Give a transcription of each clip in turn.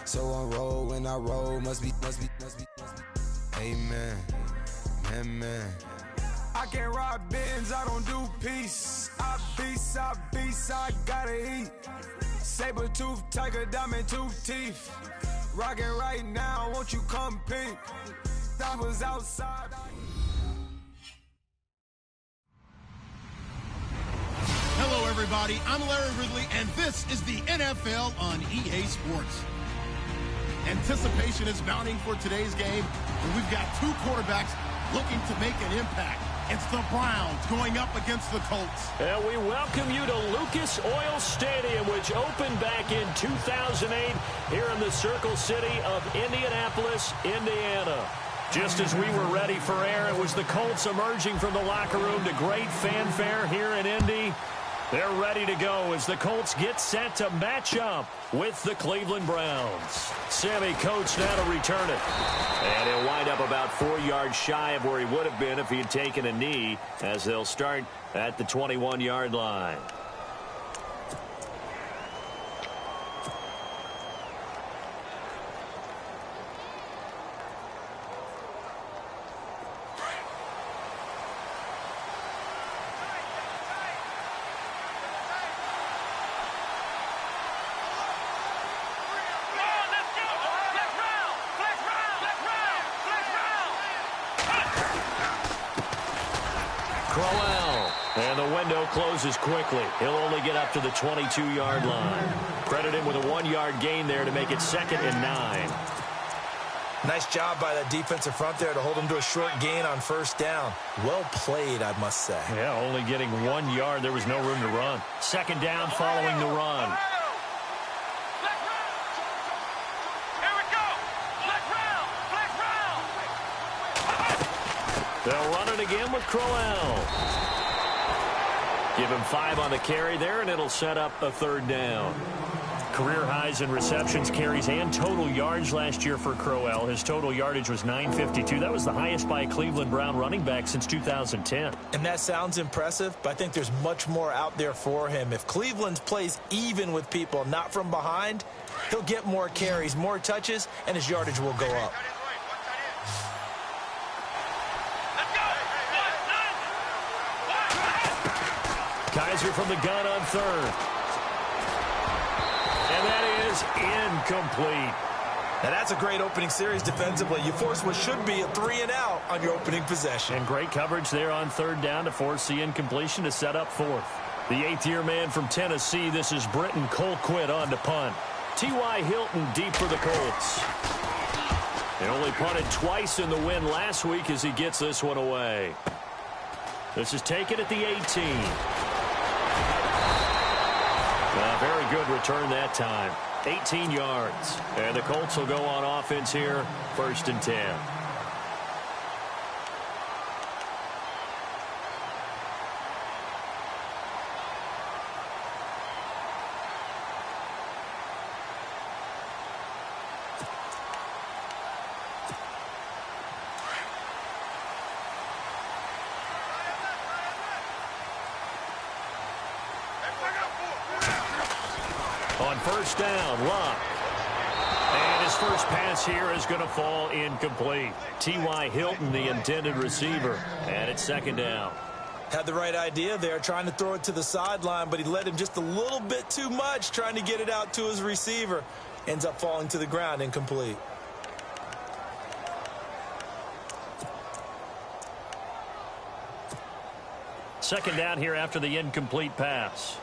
So on roll when I roll, must be. Amen. Amen. I can't ride Benz, I don't do peace. I beast, I gotta eat. Saber tooth, tiger, diamond tooth teeth. Rockin' right now, won't you come pink? I was outside. Hello, everybody. I'm Larry Ridley, and this is the NFL on EA Sports. Anticipation is mounting for today's game, and we've got two quarterbacks looking to make an impact. It's the Browns going up against the Colts. And we welcome you to Lucas Oil Stadium, which opened back in 2008 here in the Circle City of Indianapolis, Indiana. Just as we were ready for air, it was the Colts emerging from the locker room to great fanfare here in Indy. They're ready to go as the Colts get set to match up with the Cleveland Browns. Sammy Coates now to return it. And he'll wind up about 4 yards shy of where he would have been if he had taken a knee, as they'll start at the 21-yard line. And the window closes quickly. He'll only get up to the 22-yard line. Credit him with a 1-yard gain there to make it 2nd and 9. Nice job by that defensive front there to hold him to a short gain on first down. Well played, I must say. Yeah, only getting 1 yard. There was no room to run. 2nd down following the run. They'll run it again with Crowell. Give him 5 on the carry there, and it'll set up a 3rd down. Career highs in receptions, carries, and total yards last year for Crowell. His total yardage was 952. That was the highest by a Cleveland Brown running back since 2010. And that sounds impressive, but I think there's much more out there for him. If Cleveland plays even with people, not from behind, he'll get more carries, more touches, and his yardage will go up. Kaiser from the gun on 3rd. And that is incomplete. Now that's a great opening series defensively. You force what should be a 3-and-out on your opening possession. And great coverage there on 3rd down to force the incompletion to set up 4th. The 8th-year man from Tennessee, this is Britton Colquitt on to punt. T.Y. Hilton deep for the Colts. They only punted twice in the win last week as he gets this one away. This is taken at the 18. Very good return that time. 18 yards. And the Colts will go on offense here, 1st and 10. On 1st down, Luck. And his first pass here is going to fall incomplete. T.Y. Hilton, the intended receiver. And it's 2nd down. Had the right idea there, trying to throw it to the sideline, but he led him just a little bit too much, trying to get it out to his receiver. Ends up falling to the ground, incomplete. Second down here after the incomplete pass.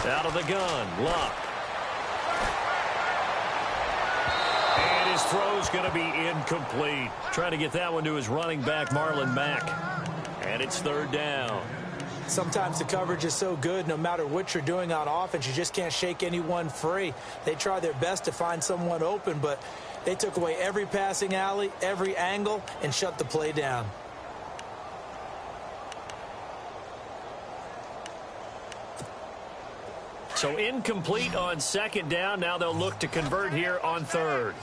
Out of the gun, Luck. And his throw's going to be incomplete. Trying to get that one to his running back, Marlon Mack. And it's 3rd down. Sometimes the coverage is so good, no matter what you're doing on offense, you just can't shake anyone free. They try their best to find someone open, but they took away every passing alley, every angle, and shut the play down. So incomplete on 2nd down. Now they'll look to convert here on 3rd.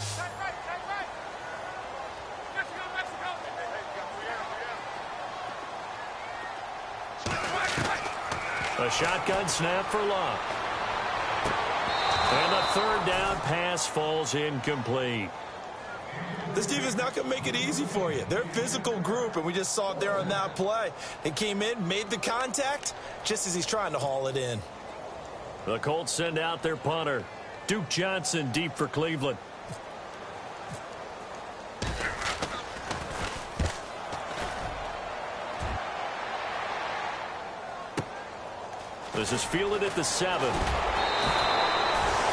A shotgun snap for Love. And the third down pass falls incomplete. This defense is not going to make it easy for you. They're a physical group, and we just saw it there on that play. They came in, made the contact, just as he's trying to haul it in. The Colts send out their punter. Duke Johnson deep for Cleveland. This is fielded at the 7.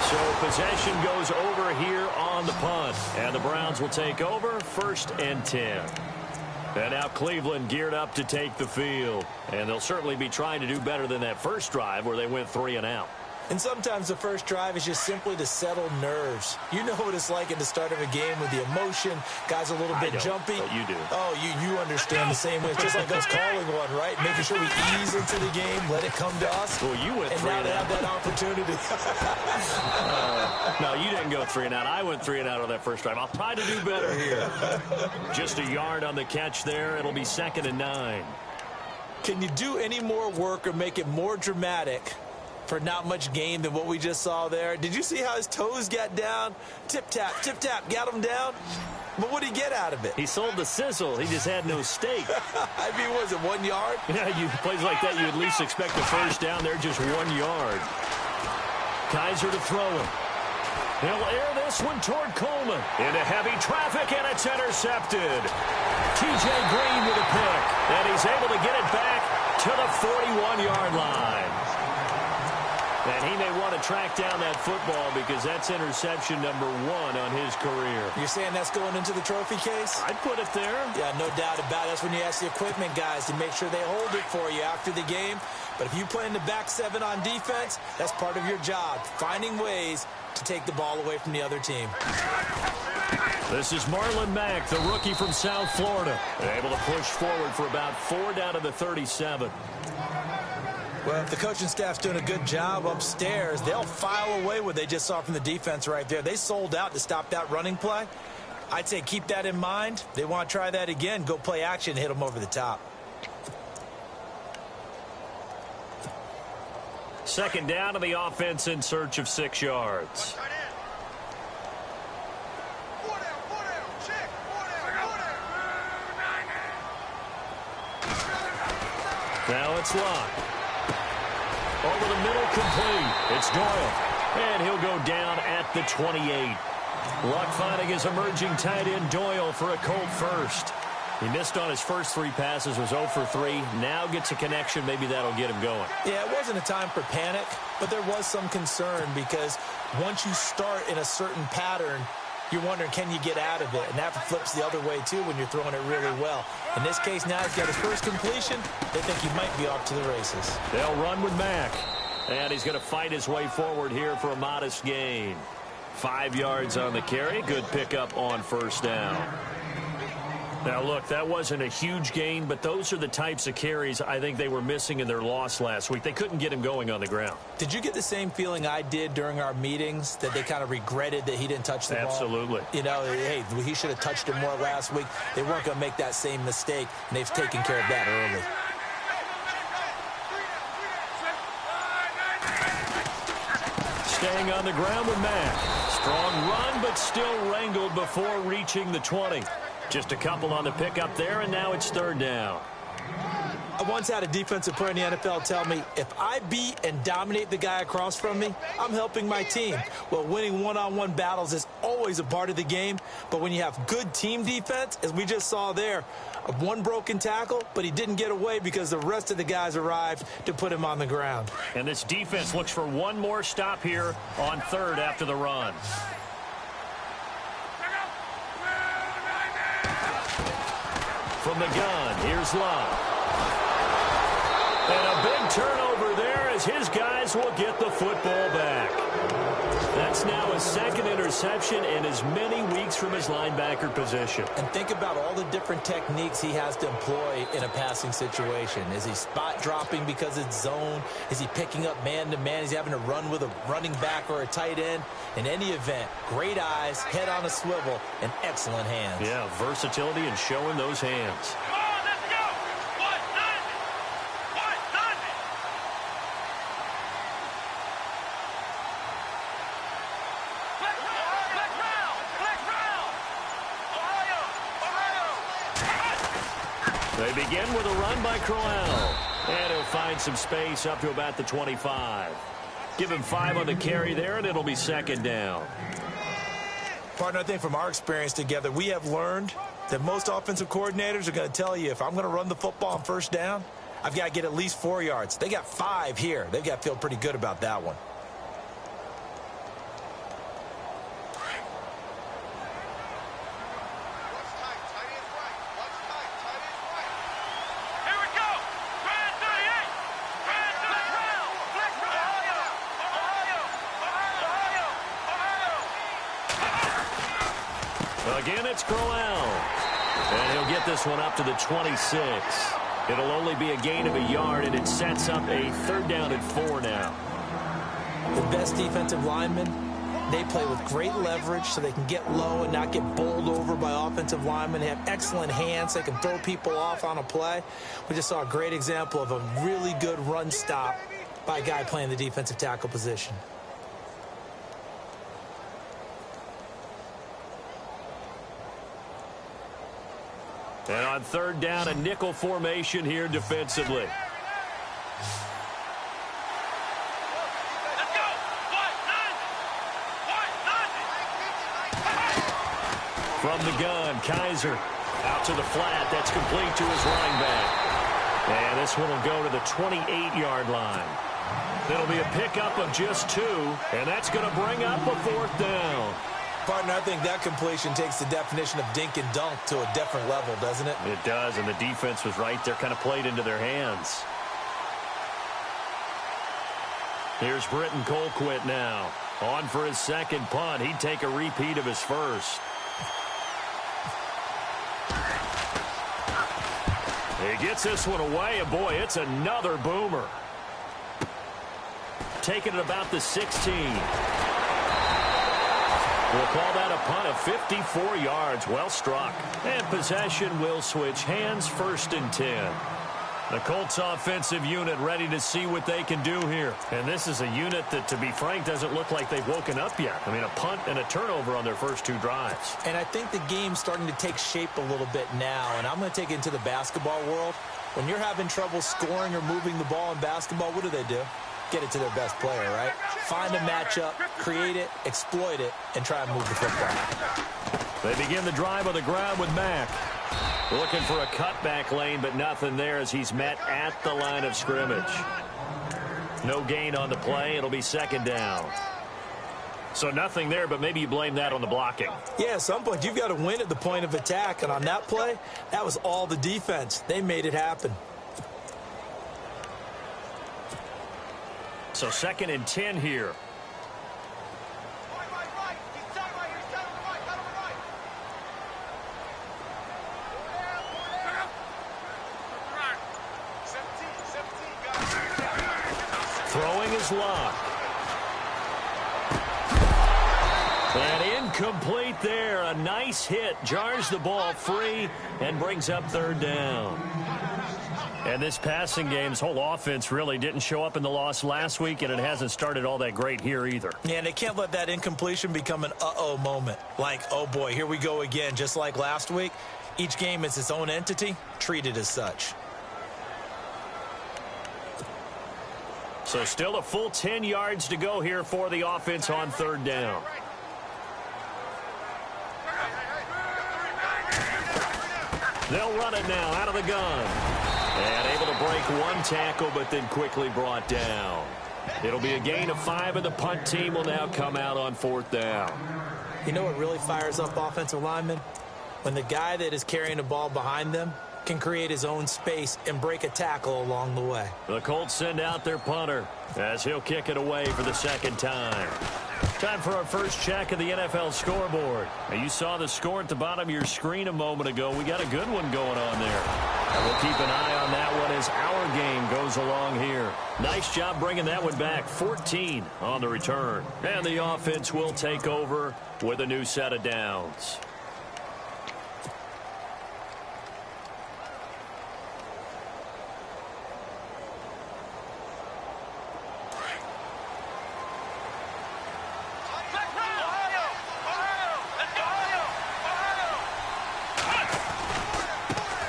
So possession goes over here on the punt. And the Browns will take over 1st and 10. And now Cleveland geared up to take the field. And they'll certainly be trying to do better than that first drive where they went 3 and out. And sometimes the first drive is just simply to settle nerves. You know what it's like at the start of a game with the emotion. Guys a little bit jumpy. But you do. Oh, you understand the same way. It's just like us calling one, right? Making sure we ease into the game, let it come to us. Well, you went 3 and out. And now they have that opportunity. No, you didn't go 3 and out. I went 3 and out on that first drive. I'll try to do better here. Just a yard on the catch there. It'll be 2nd and 9. Can you do any more work or make it more dramatic for not much gain than what we just saw there? Did you see how his toes got down? Tip tap, got him down. But what did he get out of it? He sold the sizzle. He just had no steak. I mean, was it 1 yard? Yeah, you plays like that, you at least expect a first down there, just 1 yard. Kaiser to throw it. He'll air this one toward Coleman. Into heavy traffic, and it's intercepted. T.J. Green with a pick. And he's able to get it back to the 41-yard line. And he may want to track down that football because that's interception number 1 on his career. You're saying that's going into the trophy case? I'd put it there. Yeah, no doubt about it. That's when you ask the equipment guys to make sure they hold it for you after the game. But if you play in the back 7 on defense, that's part of your job, finding ways to take the ball away from the other team. This is Marlon Mack, the rookie from South Florida. Able to push forward for about 4 down to the 37. Well, if the coaching staff's doing a good job upstairs, they'll file away what they just saw from the defense right there. They sold out to stop that running play. I'd say keep that in mind. They want to try that again. Go play action and hit them over the top. 2nd down to the offense in search of 6 yards. Now it's Locke. Over the middle, complete. It's Doyle. And he'll go down at the 28. Luck finding his emerging tight end Doyle for a Colt first. He missed on his first 3 passes, was 0 for 3. Now gets a connection. Maybe that'll get him going. Yeah, it wasn't a time for panic, but there was some concern because once you start in a certain pattern, you're wondering, can you get out of it? And that flips the other way, too, when you're throwing it really well. In this case, now he's got his first completion. They think he might be off to the races. They'll run with Mack. And he's going to fight his way forward here for a modest gain. 5 yards on the carry. Good pickup on 1st down. Now, look, that wasn't a huge gain, but those are the types of carries I think they were missing in their loss last week. They couldn't get him going on the ground. Did you get the same feeling I did during our meetings, that they kind of regretted that he didn't touch the ball? Absolutely. You know, hey, he should have touched it more last week. They weren't going to make that same mistake, and they've taken care of that early. Staying on the ground with Mack. Strong run, but still wrangled before reaching the 20. Just a couple on the pickup there, and now it's 3rd down. I once had a defensive player in the NFL tell me, if I beat and dominate the guy across from me, I'm helping my team. Well, winning one-on-one battles is always a part of the game, but when you have good team defense, as we just saw there, one broken tackle, but he didn't get away because the rest of the guys arrived to put him on the ground. And this defense looks for one more stop here on 3rd after the run. From the gun, here's Love. And a big turnover there as his guys will get the football back. That's now his 2nd interception in as many weeks from his linebacker position. And think about all the different techniques he has to employ in a passing situation. Is he spot dropping because it's zone? Is he picking up man-to-man? Is he having to run with a running back or a tight end? In any event, great eyes, head on a swivel, and excellent hands. Yeah, versatility and showing those hands. They begin with a run by Crowell. And he'll find some space up to about the 25. Give him 5 on the carry there, and it'll be second down. Partner, I think from our experience together, we have learned that most offensive coordinators are going to tell you, if I'm going to run the football on first down, I've got to get at least 4 yards. They got 5 here. They've got to feel pretty good about that one. Again, it's Crowell. And he'll get this one up to the 26. It'll only be a gain of a yard, and it sets up a 3rd down and 4 now. The best defensive linemen, they play with great leverage so they can get low and not get bowled over by offensive linemen. They have excellent hands. They can throw people off on a play. We just saw a great example of a really good run stop by a guy playing the defensive tackle position. And on 3rd down, a nickel formation here defensively. From the gun, Kaiser out to the flat. That's complete to his running back. And this one will go to the 28-yard line. It'll be a pickup of just 2, and that's going to bring up a 4th down. Partner, I think that completion takes the definition of dink and dunk to a different level, doesn't it? It does, and the defense was right there, kind of played into their hands. Here's Britton Colquitt now. On for his second punt. He'd take a repeat of his first. He gets this one away, and boy, it's another boomer. Taking it about the 16. We'll call that a punt of 54 yards. Well struck. And possession will switch hands, 1st and 10. The Colts offensive unit ready to see what they can do here. And this is a unit that, to be frank, doesn't look like they've woken up yet. I mean, a punt and a turnover on their first 2 drives. And I think the game's starting to take shape a little bit now. And I'm going to take it into the basketball world. When you're having trouble scoring or moving the ball in basketball, what do? Get it to their best player, right? Find a matchup, create it, exploit it, and try and move the football. They begin the drive on the ground with Mack. Looking for a cutback lane, but nothing there as he's met at the line of scrimmage. No gain on the play. It'll be 2nd down. So nothing there, but maybe you blame that on the blocking. Yeah, at some point you've got to win at the point of attack, and on that play, that was all the defense. They made it happen. So 2nd and 10 here. Throwing his lock. And incomplete there. A nice hit. Jars the ball free and brings up 3rd down. And this passing game's whole offense really didn't show up in the loss last week, and it hasn't started all that great here either. Yeah, and they can't let that incompletion become an uh-oh moment. Like, oh boy, here we go again, just like last week. Each game is its own entity, treated as such. So still a full 10 yards to go here for the offense on 3rd down. They'll run it now out of the gun. And able to break 1 tackle, but then quickly brought down. It'll be a gain of 5, and the punt team will now come out on 4th down. You know what really fires up offensive linemen? When the guy that is carrying the ball behind them can create his own space and break a tackle along the way. The Colts send out their punter as he'll kick it away for the 2nd time. Time for our first check of the NFL scoreboard. Now, you saw the score at the bottom of your screen a moment ago. We got a good one going on there. And we'll keep an eye on that one as our game goes along here. Nice job bringing that one back. 14 on the return. And the offense will take over with a new set of downs.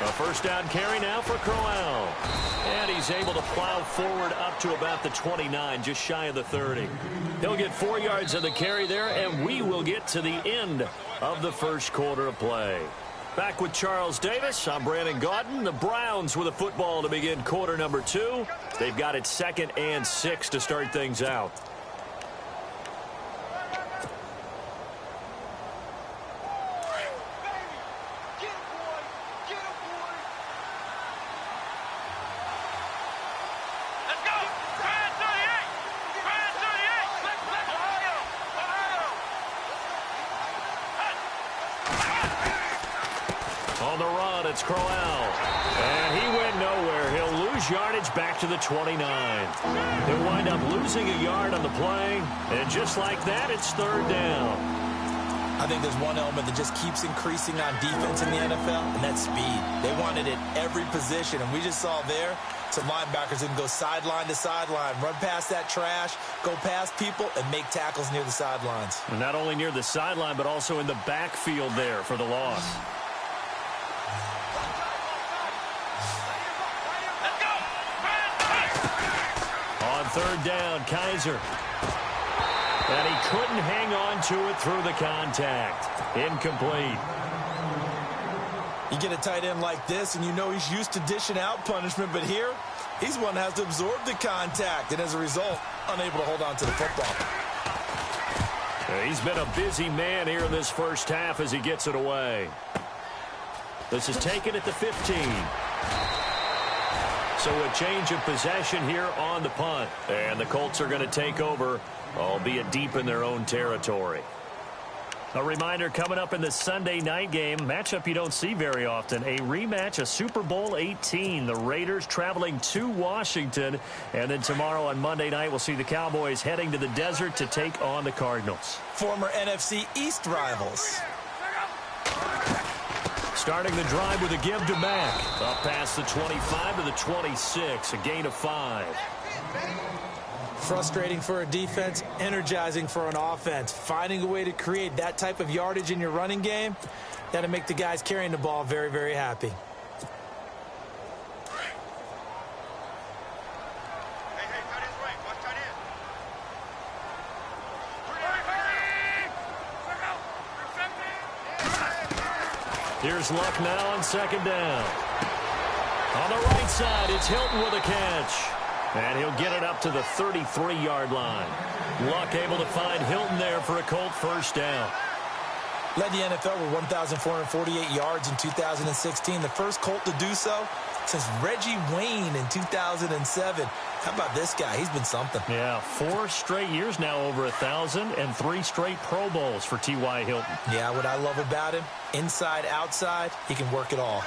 A first down carry now for Crowell. And he's able to plow forward up to about the 29, just shy of the 30. He'll get 4 yards on the carry there, and we will get to the end of the first quarter of play. Back with Charles Davis, I'm Brandon Gaudin. The Browns with a football to begin quarter number 2. They've got it 2nd and 6 to start things out. On the run, it's Crowell. And he went nowhere. He'll lose yardage back to the 29. He'll wind up losing a yard on the play. And just like that, it's 3rd down. I think there's one element that just keeps increasing on defense in the NFL, and that's speed. They want it at every position, and we just saw there some linebackers who can go sideline to sideline, run past that trash, go past people, and make tackles near the sidelines. And not only near the sideline, but also in the backfield there for the loss. On 3rd down, Kaiser. And he couldn't hang on to it through the contact. Incomplete. You get a tight end like this, and you know he's used to dishing out punishment, but here, he's one that has to absorb the contact, and as a result, unable to hold on to the football. He's been a busy man here in this first half as he gets it away. This is taken at the 15. So a change of possession here on the punt. And the Colts are going to take over, albeit deep in their own territory. A reminder coming up in the Sunday night game, matchup you don't see very often, a rematch of Super Bowl 18. The Raiders traveling to Washington. And then tomorrow on Monday night, we'll see the Cowboys heading to the desert to take on the Cardinals. Former NFC East rivals. Starting the drive with a give to Mack. Up past the 25 to the 26, a gain of 5. Frustrating for a defense, energizing for an offense. Finding a way to create that type of yardage in your running game, that'll make the guys carrying the ball very, very happy. Here's Luck now on 2nd down. On the right side, it's Hilton with a catch. And he'll get it up to the 33-yard line. Luck able to find Hilton there for a Colt first down. Led the NFL with 1,448 yards in 2016. The first Colt to do so since Reggie Wayne in 2007. How about this guy? He's been something. Yeah, 4 straight years now over 1,000 and 3 straight Pro Bowls for T.Y. Hilton. Yeah, what I love about him, inside, outside, he can work it all.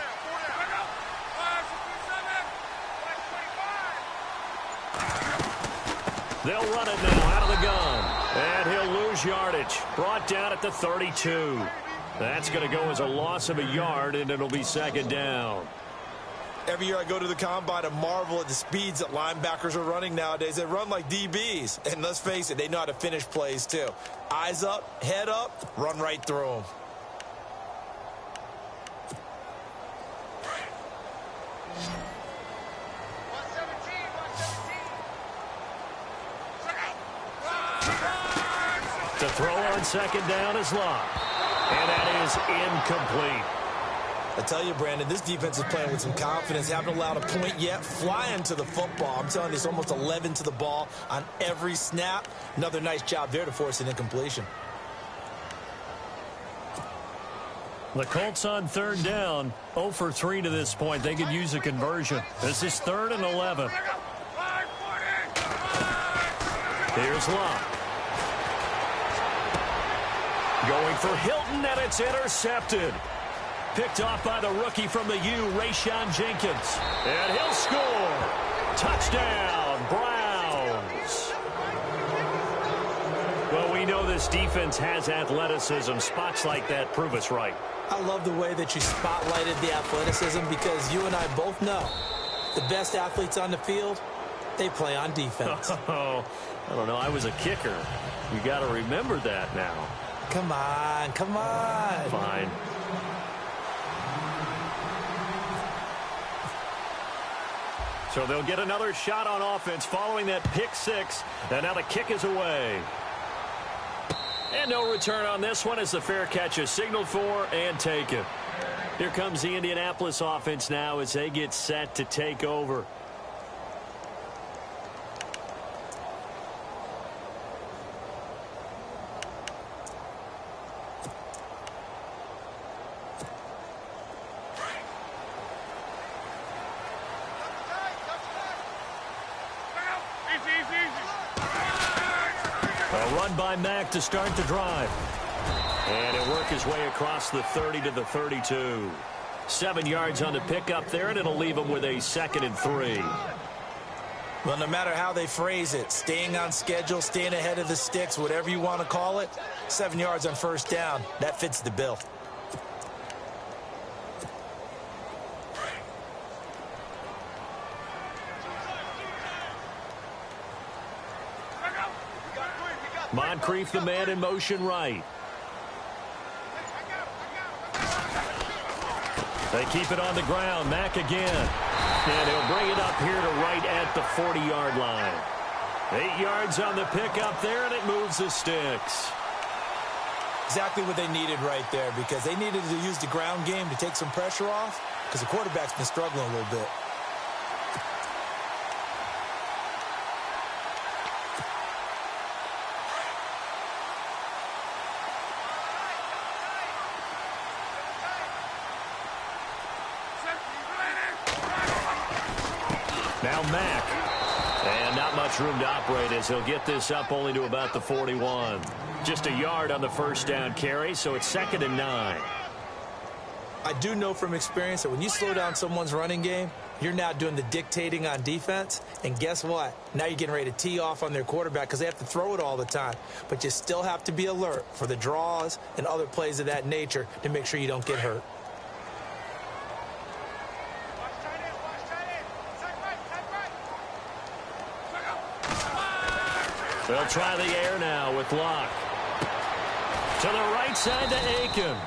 They'll run it now out of the gun. And he'll lose yardage. Brought down at the 32. That's going to go as a loss of a yard, and it'll be 2nd down. Every year I go to the combine and marvel at the speeds that linebackers are running nowadays. They run like DBs. And let's face it, they know how to finish plays too. Eyes up, head up, run right through them. To throw on 2nd down is Luck. And that is incomplete. I tell you, Brandon, this defense is playing with some confidence. Haven't allowed a point yet. Flying to the football. I'm telling you, it's almost 11 to the ball on every snap. Another nice job there to force an incompletion. The Colts on 3rd down, 0 for 3 to this point. They could use a conversion. This is 3rd and 11. Here's Luck. Going for Hilton, and it's intercepted. Picked off by the rookie from the U, Rayshon Jenkins. And he'll score. Touchdown, Browns. Well, we know this defense has athleticism. Spots like that prove us right. I love the way that you spotlighted the athleticism because you and I both know the best athletes on the field, they play on defense. Oh, I don't know. I was a kicker. You got to remember that now. Come on, come on. Fine. So they'll get another shot on offense following that pick six. And now the kick is away. And no return on this one as the fair catch is signaled for and taken. Here comes the Indianapolis offense now as they get set to take over. A run by Mack to start the drive. And he'll work his way across the 30 to the 32. 7 yards on the pickup there, and it'll leave him with a 2nd and 3. Well, no matter how they phrase it, staying on schedule, staying ahead of the sticks, whatever you want to call it, 7 yards on first down, that fits the bill. Moncrief, the man in motion right. They keep it on the ground. Mack again. And he'll bring it up here to right at the 40-yard line. 8 yards on the pickup there, and it moves the sticks. Exactly what they needed right there, because they needed to use the ground game to take some pressure off, because the quarterback's been struggling a little bit. Now Mack. And not much room to operate as he'll get this up only to about the 41. Just a yard on the first down carry, so it's 2nd and 9. I do know from experience that when you slow down someone's running game, you're now doing the dictating on defense. And guess what? Now you're getting ready to tee off on their quarterback because they have to throw it all the time. But you still have to be alert for the draws and other plays of that nature to make sure you don't get hurt. They'll try the air now with Locke. To the right side to Aiken.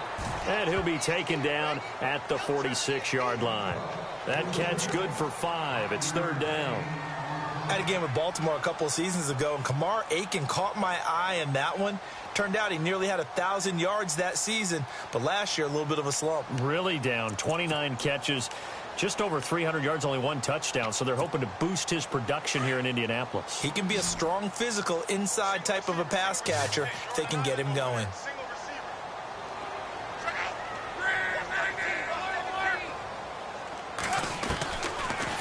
And he'll be taken down at the 46-yard line. That catch good for 5. It's 3rd down. I had a game with Baltimore a couple of seasons ago, and Kamar Aiken caught my eye in that one. Turned out he nearly had 1,000 yards that season, but last year a little bit of a slump. Really down. 29 catches. Just over 300 yards, only 1 touchdown, so they're hoping to boost his production here in Indianapolis. He can be a strong, physical, inside type of a pass catcher if they can get him going.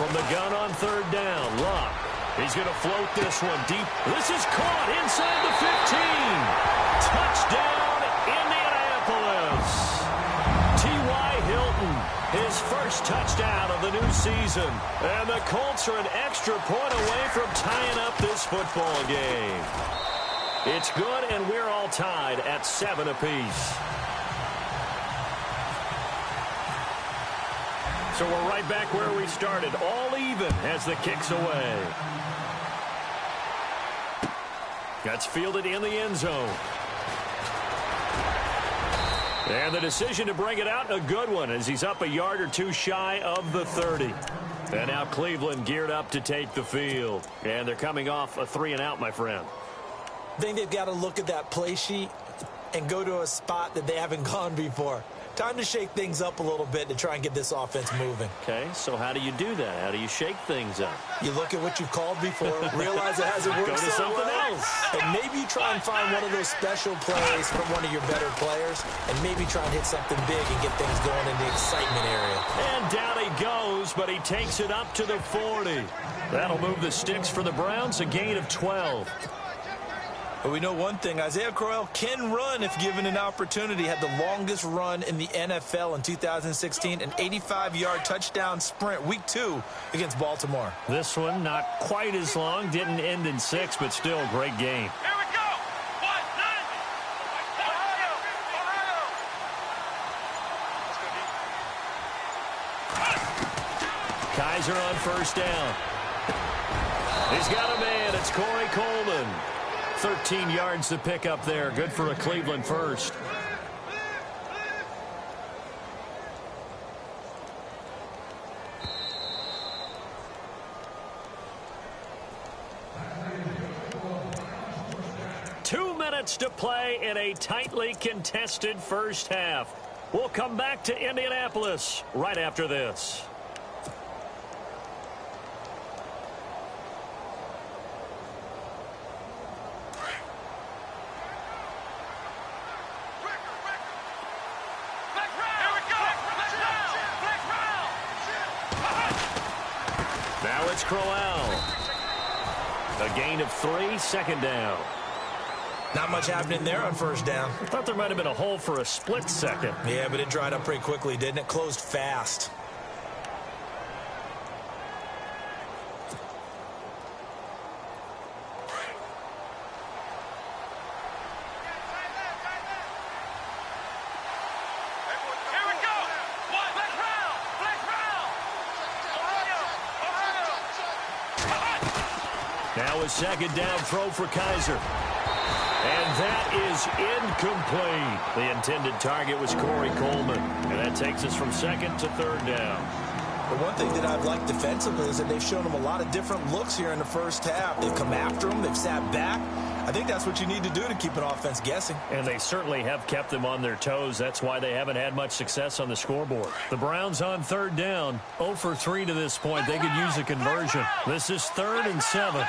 From the gun on 3rd down, Locke. He's going to float this one deep. This is caught inside the 15. Touchdown, Indianapolis. T.Y. Hilton, his first touchdown of the new season. And the Colts are an extra point away from tying up this football game. It's good, and we're all tied at 7 apiece. So we're right back where we started, all even as the kick's away. That's fielded in the end zone. And the decision to bring it out, a good one, as he's up a yard or 2 shy of the 30. And now Cleveland geared up to take the field. And they're coming off a 3-and-out, my friend. I think they've got to look at that play sheet and go to a spot that they haven't gone before. Time to shake things up a little bit to try and get this offense moving. Okay, so how do you do that? How do you shake things up? You look at what you've called before, realize it hasn't worked Go to so something well, else. and maybe you try and find one of those special plays from one of your better players, and maybe try and hit something big and get things going in the excitement area. And down he goes, but he takes it up to the 40. That'll move the sticks for the Browns, a gain of 12. But we know one thing, Isaiah Crowell can run if given an opportunity. Had the longest run in the NFL in 2016, an 85-yard touchdown sprint, week 2 against Baltimore. This one not quite as long, didn't end in 6, but still a great game. Here we go. 1-9. Kaiser on first down. He's got a man. It's Corey Coleman. 13 yards to pick up there. Good for a Cleveland first. minutes to play in a tightly contested first half. We'll come back to Indianapolis right after this. Now it's Crowell. A gain of 3, second down. Not much happening there on first down. I thought there might have been a hole for a split second. Yeah, but it dried up pretty quickly, didn't it? Closed fast. Now a second down throw for Kaiser. And that is incomplete. The intended target was Corey Coleman. And that takes us from second to third down. The one thing that I've liked defensively is that they've shown them a lot of different looks here in the first half. They've come after them. They've sat back. I think that's what you need to do to keep an offense guessing. And they certainly have kept them on their toes. That's why they haven't had much success on the scoreboard. The Browns on third down. 0 for 3 to this point. They could use a conversion. This is 3rd and 7.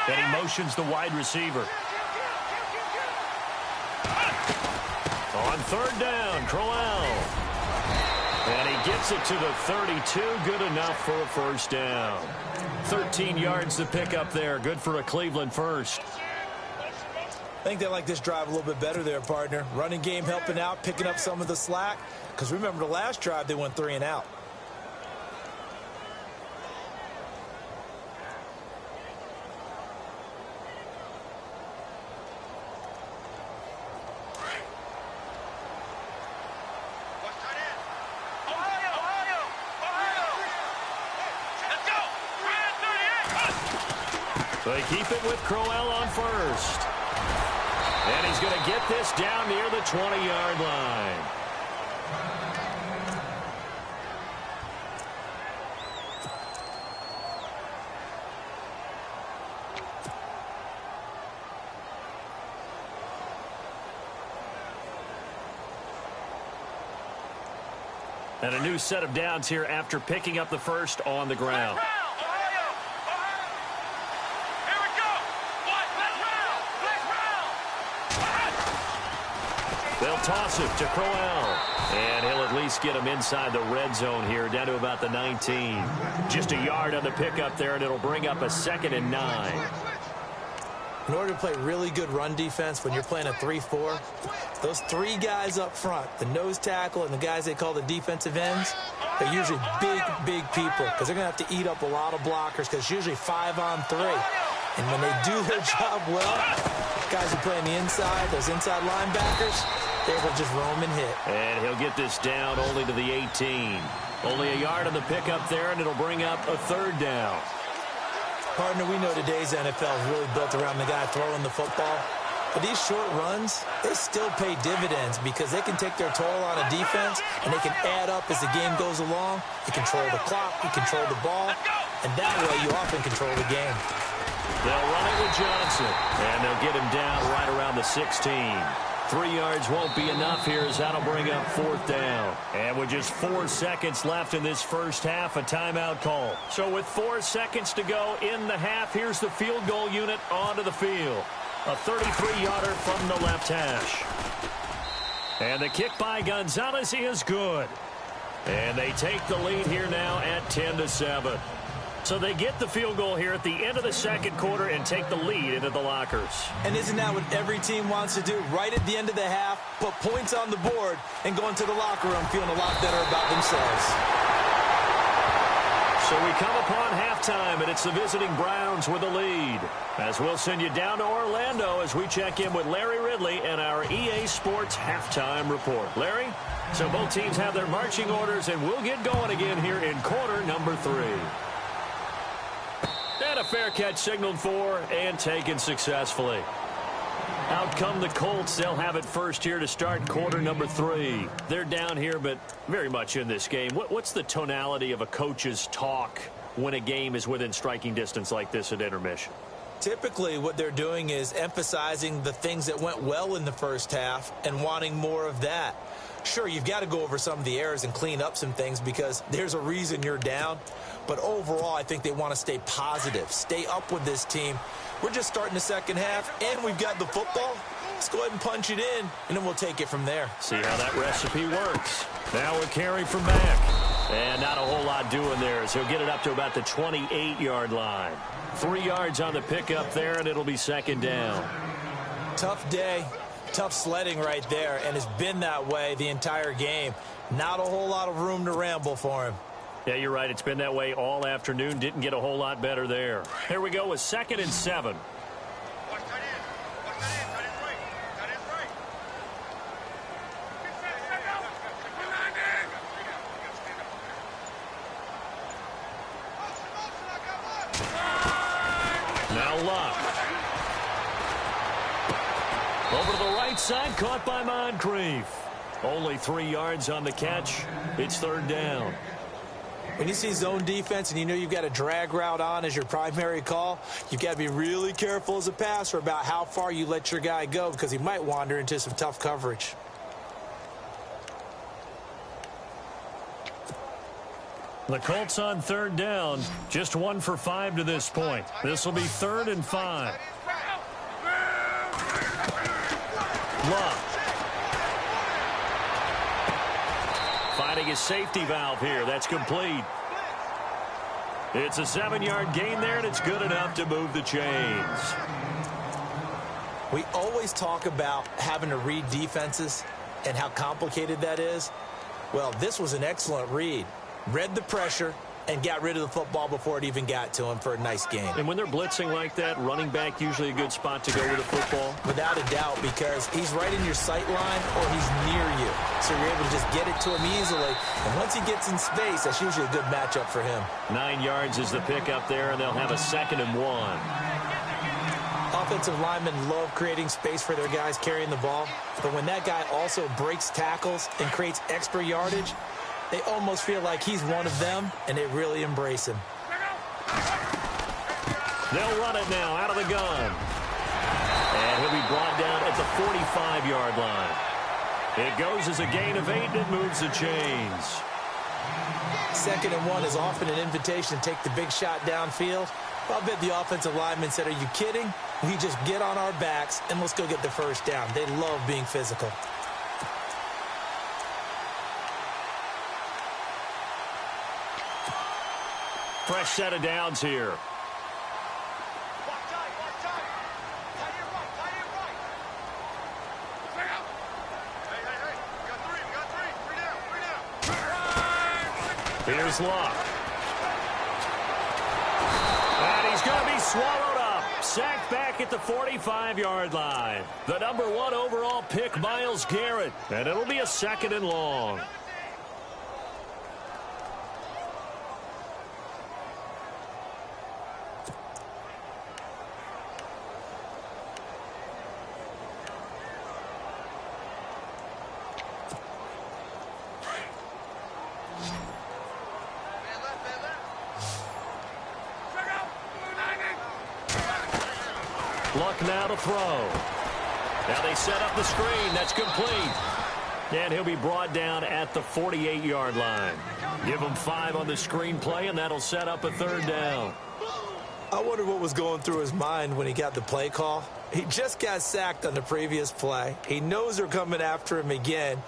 And he motions the wide receiver. On third down, Crowell. And he gets it to the 32. Good enough for a first down. 13 yards to pick up there. Good for a Cleveland first. I think they like this drive a little bit better there, partner. Running game helping out, picking up some of the slack. Because remember the last drive, they went 3 and out. They keep it with Crowell on first. And he's going to get this down near the 20-yard line. And a new set of downs here after picking up the first on the ground. They'll toss it to Crowell. And he'll at least get him inside the red zone here, down to about the 19. Just a yard on the pickup there, and it'll bring up a 2nd and 9. In order to play really good run defense when you're playing a 3-4, those 3 guys up front, the nose tackle and the guys they call the defensive ends, they're usually big people because they're going to have to eat up a lot of blockers because it's usually 5 on 3. And when they do their job well, guys who play on the inside, those inside linebackers, they will just roam and hit. And he'll get this down only to the 18. Only a yard on the pickup there, and it'll bring up a 3rd down. Partner, we know today's NFL is really built around the guy throwing the football. But these short runs, they still pay dividends because they can take their toll on a defense, and they can add up as the game goes along. You control the clock, you control the ball, and that way you often control the game. They'll run it with Johnson, and they'll get him down right around the 16. 3 yards won't be enough here as that'll bring up 4th down. And with just 4 seconds left in this first half, a timeout call. So with 4 seconds to go in the half, here's the field goal unit onto the field. A 33-yarder from the left hash. And the kick by Gonzalez is good. And they take the lead here now at 10-7. So they get the field goal here at the end of the second quarter and take the lead into the lockers. And isn't that what every team wants to do? Right at the end of the half, put points on the board, and go into the locker room feeling a lot better about themselves. So we come upon halftime, and it's the visiting Browns with the lead. As we'll send you down to Orlando as we check in with Larry Ridley and our EA Sports halftime report. Larry? So both teams have their marching orders, and we'll get going again here in quarter number 3. And a fair catch signaled for and taken successfully. Out come the Colts. They'll have it first here to start quarter number 3. They're down here, but very much in this game. What's the tonality of a coach's talk when a game is within striking distance like this at intermission? Typically, what they're doing is emphasizing the things that went well in the first half and wanting more of that. Sure, you've got to go over some of the errors and clean up some things because there's a reason you're down. But overall, I think they want to stay positive, stay up with this team. We're just starting the second half, and we've got the football. Let's go ahead and punch it in, and then we'll take it from there. See how that recipe works. Now a carry from back. And not a whole lot doing there, so he'll get it up to about the 28-yard line. 3 yards on the pickup there, and it'll be second down. Tough day, tough sledding right there, and it's been that way the entire game. Not a whole lot of room to ramble for him. Yeah, you're right. It's been that way all afternoon. Didn't get a whole lot better there. Here we go with 2nd and 7. Now Luck. Over to the right side, caught by Moncrief. Only 3 yards on the catch. It's third down. When you see zone defense and you know you've got a drag route on as your primary call, you've got to be really careful as a passer about how far you let your guy go because he might wander into some tough coverage. The Colts on third down, just 1 for 5 to this point. This will be 3rd and 5. Luck. Finding his safety valve here. That's complete. It's a 7-yard gain there, and it's good enough to move the chains. We always talk about having to read defenses and how complicated that is. Well, this was an excellent read. Read the pressure and got rid of the football before it even got to him for a nice game. And when they're blitzing like that, running back usually a good spot to go with the football? Without a doubt, because he's right in your sight line or he's near you. So you're able to just get it to him easily. And once he gets in space, that's usually a good matchup for him. 9 yards is the pickup there, and they'll have a 2nd and 1. Offensive linemen love creating space for their guys carrying the ball. But when that guy also breaks tackles and creates extra yardage, they almost feel like he's one of them, and they really embrace him. They'll run it now out of the gun. And he'll be brought down at the 45-yard line. It goes as a gain of 8, and it moves the chains. 2nd and 1 is often an invitation to take the big shot downfield. I'll bet the offensive lineman said, are you kidding? We just get on our backs, and let's go get the first down. They love being physical. Fresh set of downs here. Here's Luck. And he's going to be swallowed up. Sacked back at the 45-yard line. The number 1 overall pick, Myles Garrett. And it'll be a 2nd and long. Luck now to throw. Now they set up the screen. That's complete. And he'll be brought down at the 48-yard line. Give him 5 on the screen play, and that'll set up a 3rd down. I wonder what was going through his mind when he got the play call. He just got sacked on the previous play. He knows they're coming after him again.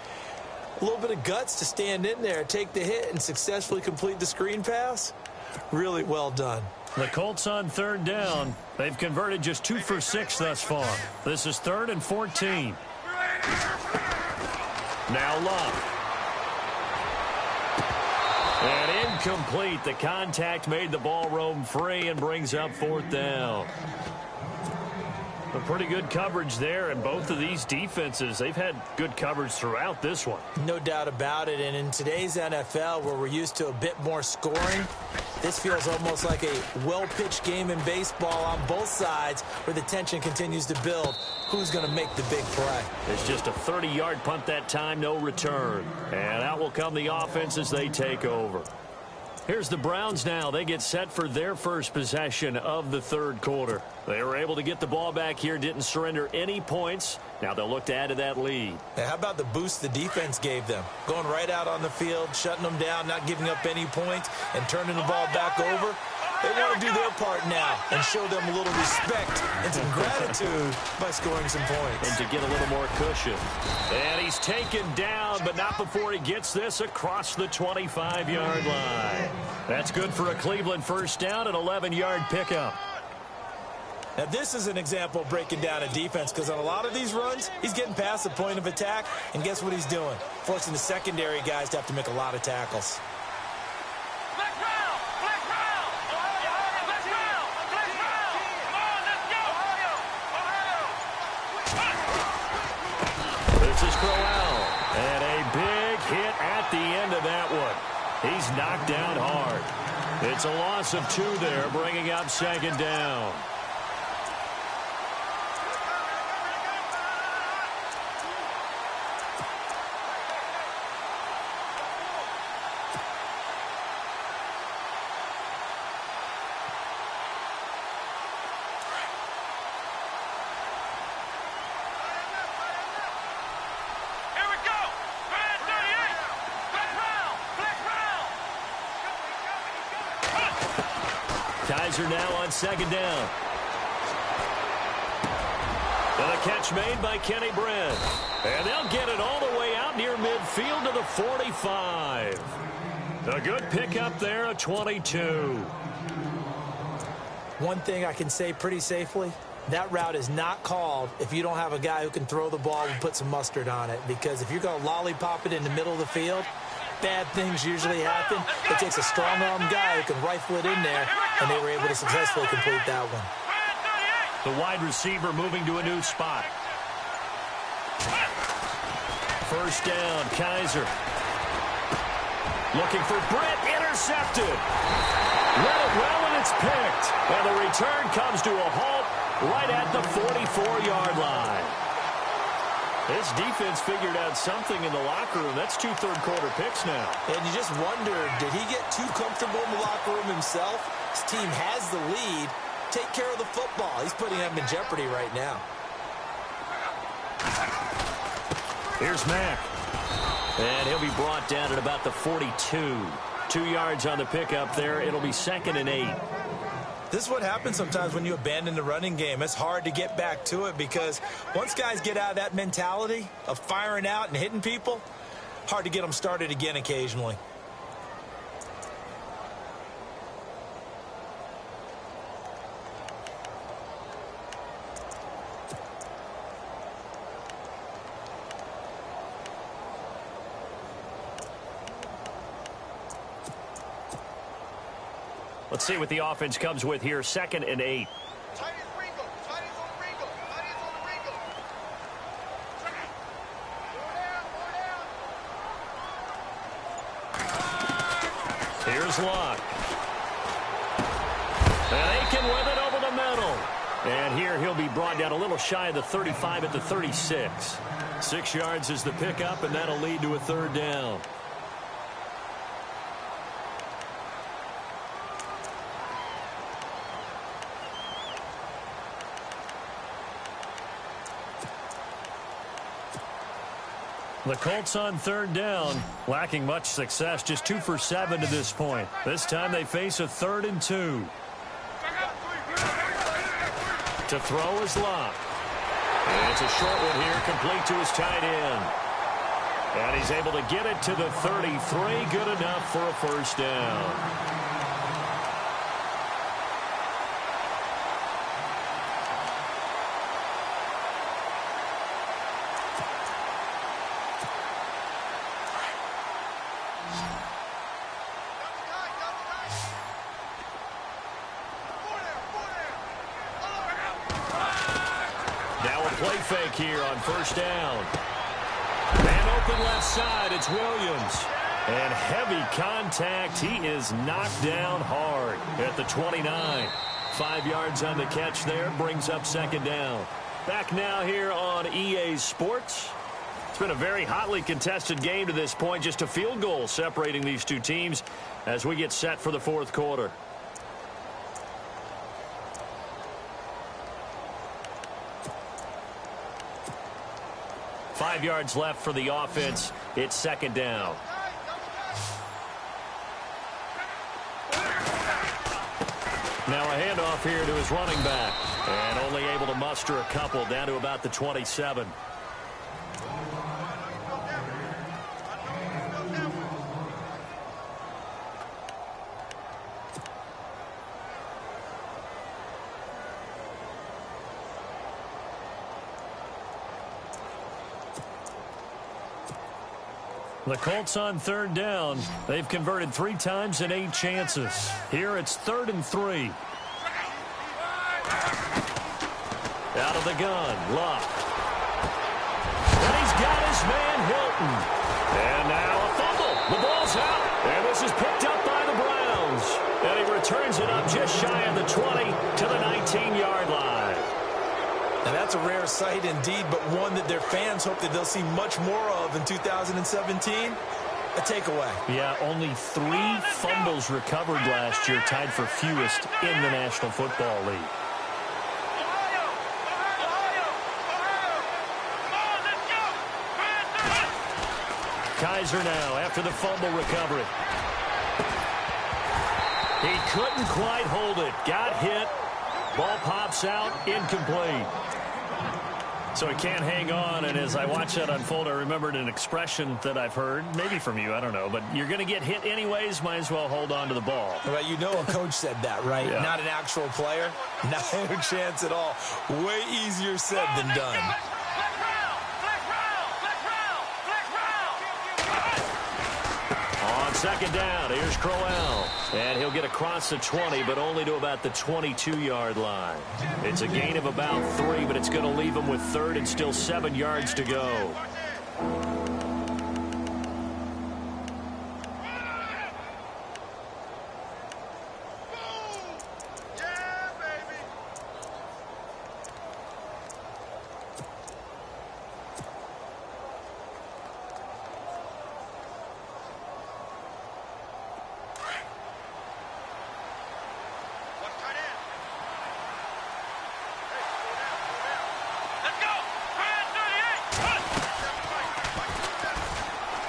A little bit of guts to stand in there, take the hit, and successfully complete the screen pass. Really well done. The Colts on 3rd down. They've converted just 2 for 6 thus far. This is 3rd and 14. Now Luck. And incomplete. The contact made the ball roam free and brings up 4th down. A pretty good coverage there, and both of these defenses, they've had good coverage throughout this one. No doubt about it, and in today's NFL, where we're used to a bit more scoring, this feels almost like a well-pitched game in baseball on both sides where the tension continues to build. Who's going to make the big play? It's just a 30-yard punt that time, no return. And out will come the offense as they take over. Here's the Browns now. They get set for their first possession of the third quarter. They were able to get the ball back here, didn't surrender any points. Now they'll look to add to that lead. Now, how about the boost the defense gave them? Going right out on the field, shutting them down, not giving up any points, and turning the ball back over. They want to do their part now and show them a little respect and some gratitude by scoring some points. And to get a little more cushion. And he's taken down, but not before he gets this across the 25-yard line. That's good for a Cleveland first down, an 11-yard pickup. Now, this is an example of breaking down a defense, because on a lot of these runs, he's getting past the point of attack, and guess what he's doing? Forcing the secondary guys to have to make a lot of tackles. This is Crowell, and a big hit at the end of that one. He's knocked down hard. It's a loss of 2 there, bringing up second down. Kaiser now on second down. And a catch made by Kenny Brent. And they'll get it all the way out near midfield to the 45. A good pickup there, a 22. One thing I can say pretty safely, that route is not called if you don't have a guy who can throw the ball and put some mustard on it. Because if you're going to lollipop it in the middle of the field, bad things usually happen. It takes a strong-arm guy who can rifle it in there, and they were able to successfully complete that one. The wide receiver moving to a new spot. First down, Kaiser. Looking for Brent, intercepted. Read it well, and it's picked. And the return comes to a halt right at the 44-yard line. This defense figured out something in the locker room. That's 2 third-quarter picks now. And you just wonder, did he get too comfortable in the locker room himself? His team has the lead. Take care of the football. He's putting them in jeopardy right now. Here's Mack. And he'll be brought down at about the 42. 2 yards on the pickup there. It'll be 2nd and 8. This is what happens sometimes when you abandon the running game. It's hard to get back to it because once guys get out of that mentality of firing out and hitting people, hard to get them started again occasionally. Let's see what the offense comes with here. 2nd and 8. Here's Locke. And Aiken with it over the middle. And here he'll be brought down a little shy of the 35 at the 36. 6 yards is the pickup, and that'll lead to a 3rd down. The Colts on 3rd down, lacking much success, just 2 for 7 to this point. This time they face a 3rd and 2. To throw is Locke. And it's a short one here, complete to his tight end. And he's able to get it to the 33, good enough for a first down. Play fake here on first down. And open left side, it's Williams. And heavy contact. He is knocked down hard at the 29. 5 yards on the catch there, brings up 2nd down. Back now here on EA Sports. It's been a very hotly contested game to this point. Just a field goal separating these two teams as we get set for the fourth quarter. Five yards left for the offense. It's second down. Now a handoff here to his running back. And only able to muster a couple down to about the 27. The Colts on third down. They've converted 3 times in 8 chances. Here it's 3rd and 3. Out of the gun, Luck. And he's got his man Hilton. And now a fumble. The ball's out. And this is picked up by the Browns. And he returns it up just shy of the 20 to the 19-yard line. And that's a rare sight indeed, but one that their fans hope that they'll see much more of in 2017. A takeaway. Yeah, only 3 fumbles recovered last year, tied for fewest in the National Football League. Kizer now after the fumble recovery. He couldn't quite hold it. Got hit. Ball pops out, incomplete. So he can't hang on, and as I watch that unfold, I remembered an expression that I've heard, maybe from you, I don't know, but you're going to get hit anyways, might as well hold on to the ball. Well, you know a coach said that, right? Yeah. Not an actual player. Not a chance at all. Way easier said than done. On second down, here's Crowell. And he'll get across the 20, but only to about the 22-yard line. It's a gain of about 3, but it's going to leave him with 3rd and still 7 yards to go.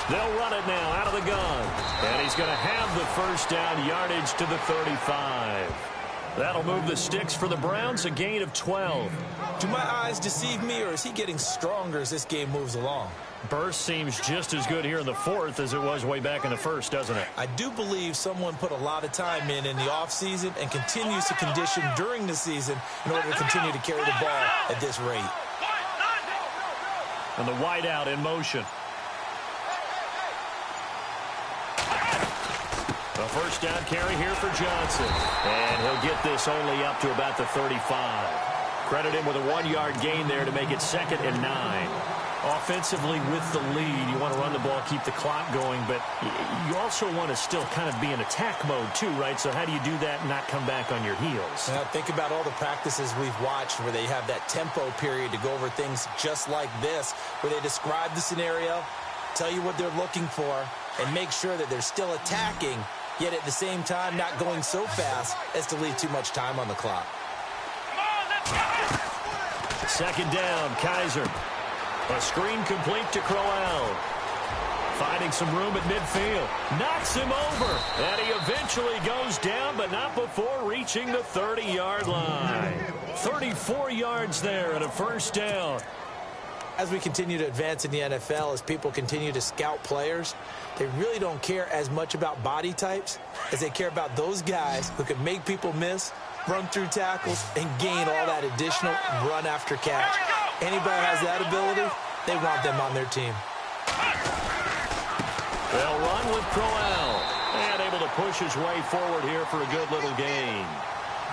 They'll run it now out of the gun. And he's going to have the first down, yardage to the 35. That'll move the sticks for the Browns, a gain of 12. Do my eyes deceive me, or is he getting stronger as this game moves along? Burst seems just as good here in the fourth as it was way back in the first, doesn't it? I do believe someone put a lot of time in the offseason and continues to condition during the season in order to continue to carry the ball at this rate. And the wideout in motion. A first down carry here for Johnson. And he'll get this only up to about the 35. Credit him with a 1-yard gain there to make it 2nd and 9. Offensively with the lead, you want to run the ball, keep the clock going, but you also want to still kind of be in attack mode too, right? So how do you do that and not come back on your heels? Now, think about all the practices we've watched where they have that tempo period to go over things just like this, where they describe the scenario, tell you what they're looking for, and make sure that they're still attacking, yet at the same time not going so fast as to leave too much time on the clock. Second down, Kizer. A screen complete to Crowell. Finding some room at midfield. Knocks him over. And he eventually goes down, but not before reaching the 30-yard line. 34 yards there and a first down. As we continue to advance in the NFL, as people continue to scout players, they really don't care as much about body types as they care about those guys who can make people miss, run through tackles, and gain all that additional run after catch. Anybody has that ability, they want them on their team. They'll run with Crowell. And able to push his way forward here for a good little gain.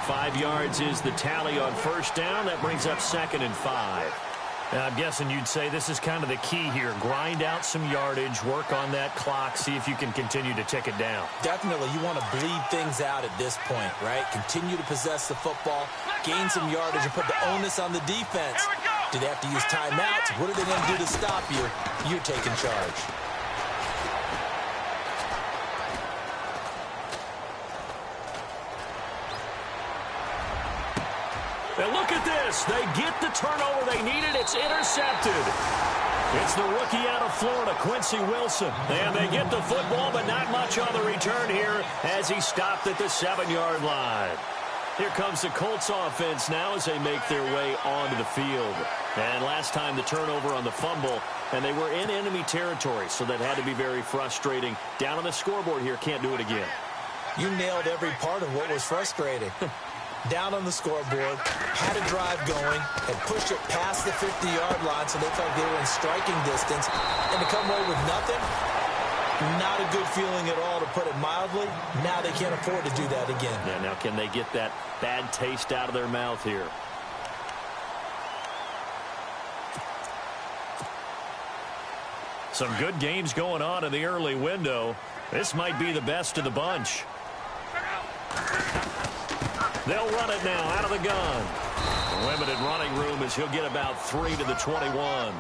5 yards is the tally on first down. That brings up 2nd and 5. Now, I'm guessing you'd say this is kind of the key here. Grind out some yardage, work on that clock, see if you can continue to tick it down. Definitely. You want to bleed things out at this point, right? Continue to possess the football, gain some yardage, and put the onus on the defense Do they have to use timeouts? What are they going to do to stop you? You're taking charge. And look at this. They get the turnover they needed. It's intercepted. It's the rookie out of Florida, Quincy Wilson. And they get the football, but not much on the return here as he stopped at the 7-yard line. Here comes the Colts offense now as they make their way onto the field. And last time the turnover on the fumble, and they were in enemy territory, so that had to be very frustrating. Down on the scoreboard here, can't do it again. You nailed every part of what was frustrating. Down on the scoreboard, had a drive going, and pushed it past the 50-yard line so they felt like they were in striking distance. And to come away with nothing, not a good feeling at all, to put it mildly. Now they can't afford to do that again. Yeah, now can they get that bad taste out of their mouth here? Some good games going on in the early window. This might be the best of the bunch. They'll run it now out of the gun. Limited running room as he'll get about 3 to the 21.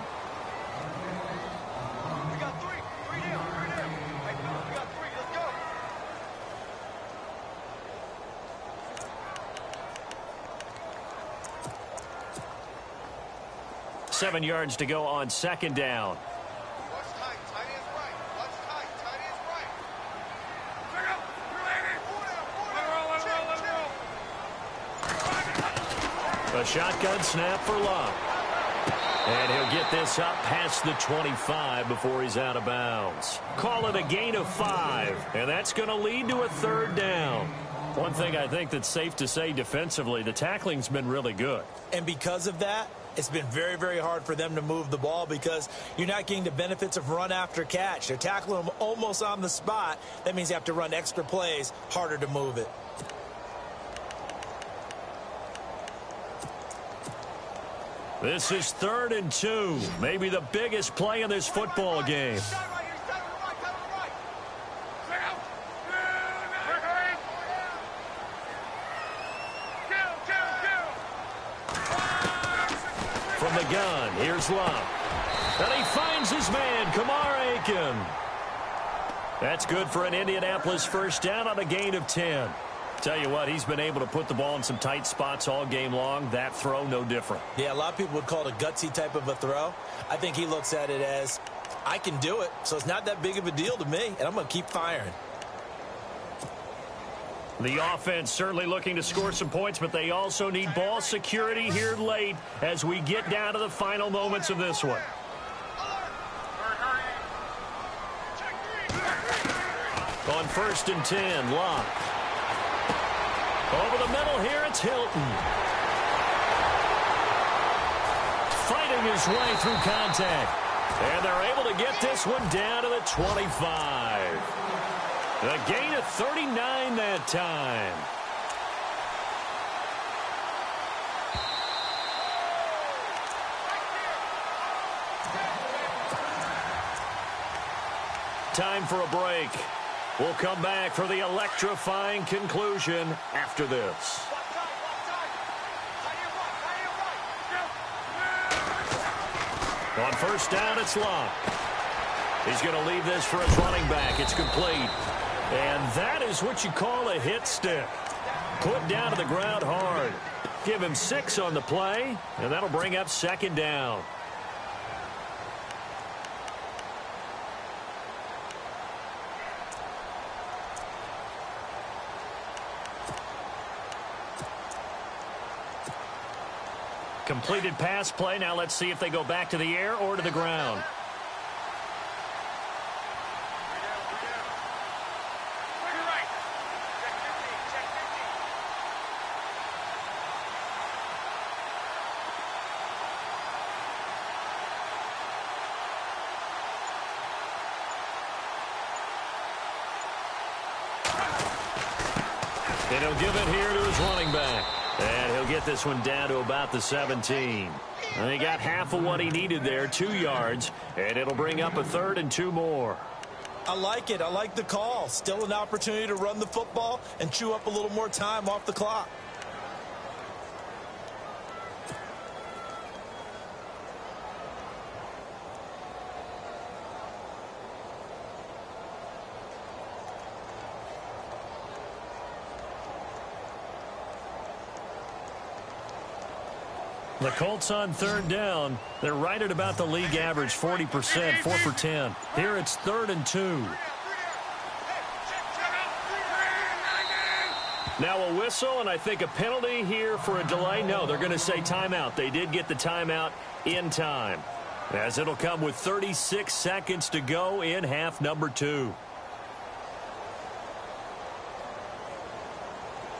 We got three. Three down. Hey, we got 3. Let's go. 7 yards to go on 2nd down. Watch tight. Tight ends right. Watch tight. Tight ends right. A shotgun snap for Love. And he'll get this up past the 25 before he's out of bounds. Call it a gain of 5, and that's going to lead to a 3rd down. One thing I think that's safe to say defensively, the tackling's been really good. And because of that, it's been very, very hard for them to move the ball because you're not getting the benefits of run after catch. They're tackling them almost on the spot. That means you have to run extra plays, harder to move it. This is 3rd and 2, maybe the biggest play in this football game. From the gun, here's Love. And he finds his man, Kamar Aiken. That's good for an Indianapolis 1st down on a gain of 10. Tell you what, he's been able to put the ball in some tight spots all game long. That throw, no different. Yeah, a lot of people would call it a gutsy type of a throw. I think he looks at it as, I can do it, so it's not that big of a deal to me, and I'm going to keep firing. The offense certainly looking to score some points, but they also need ball security here late as we get down to the final moments of this one. On 1st and 10, Locke. Over the middle here, it's Hilton. Fighting his way through contact. And they're able to get this one down to the 25. A gain of 39 that time. Time for a break. We'll come back for the electrifying conclusion after this. On 1st down, it's Locke. He's going to leave this for his running back. It's complete. And that is what you call a hit stick. Put down to the ground hard. Give him 6 on the play, and that'll bring up 2nd down. Completed pass play. Now let's see if they go back to the air or to the ground. And he'll give it here to his running back. And he'll get this one down to about the 17. And he got half of what he needed there, 2 yards. And it'll bring up a 3rd and 2 more. I like it. I like the call. Still an opportunity to run the football and chew up a little more time off the clock. The Colts on third down. They're right at about the league average, 40%, 4 for 10. Here it's 3rd and 2. Now a whistle, and I think a penalty here for a delay. No, they're going to say timeout. They did get the timeout in time, as it'll come with 36 seconds to go in half number 2.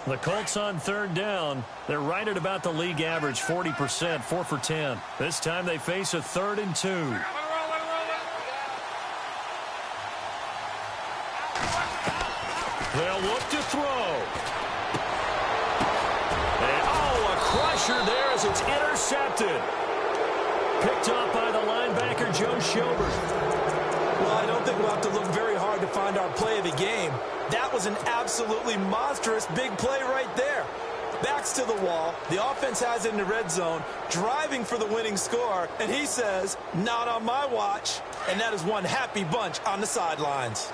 The Colts on third down. They're right at about the league average, 40%, 4 for 10. This time they face a 3rd and 2. They'll look to throw. And, a crusher there as it's intercepted. Picked off by the linebacker, Joe Schobert. Well, I don't think we'll have to look very hard to find our play of the game. That was an absolutely monstrous big play right there. Backs to the wall. The offense has it in the red zone, driving for the winning score. And he says, not on my watch. And that is one happy bunch on the sidelines.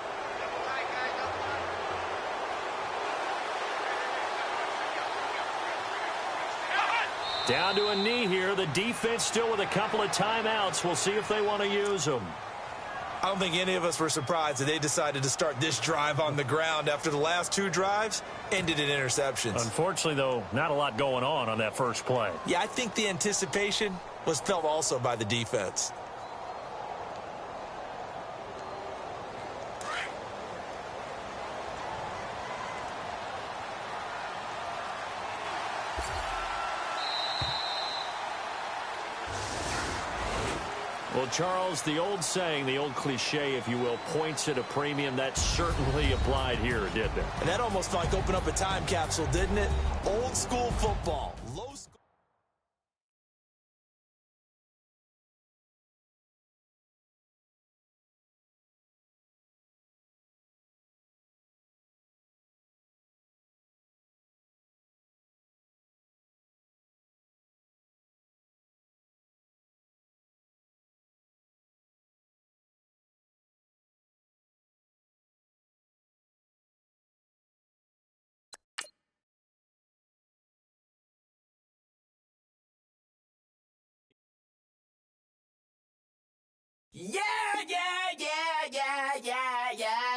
Down to a knee here. The defense still with a couple of timeouts. We'll see if they want to use them. I don't think any of us were surprised that they decided to start this drive on the ground after the last 2 drives ended in interceptions. Unfortunately, though, not a lot going on that first play. Yeah, I think the anticipation was felt also by the defense. Well, Charles, the old saying, the old cliche, if you will, points at a premium, that certainly applied here, didn't it? And that almost felt like opened up a time capsule, didn't it? Old school football. Low school. Yeah, yeah, yeah, yeah, yeah, yeah.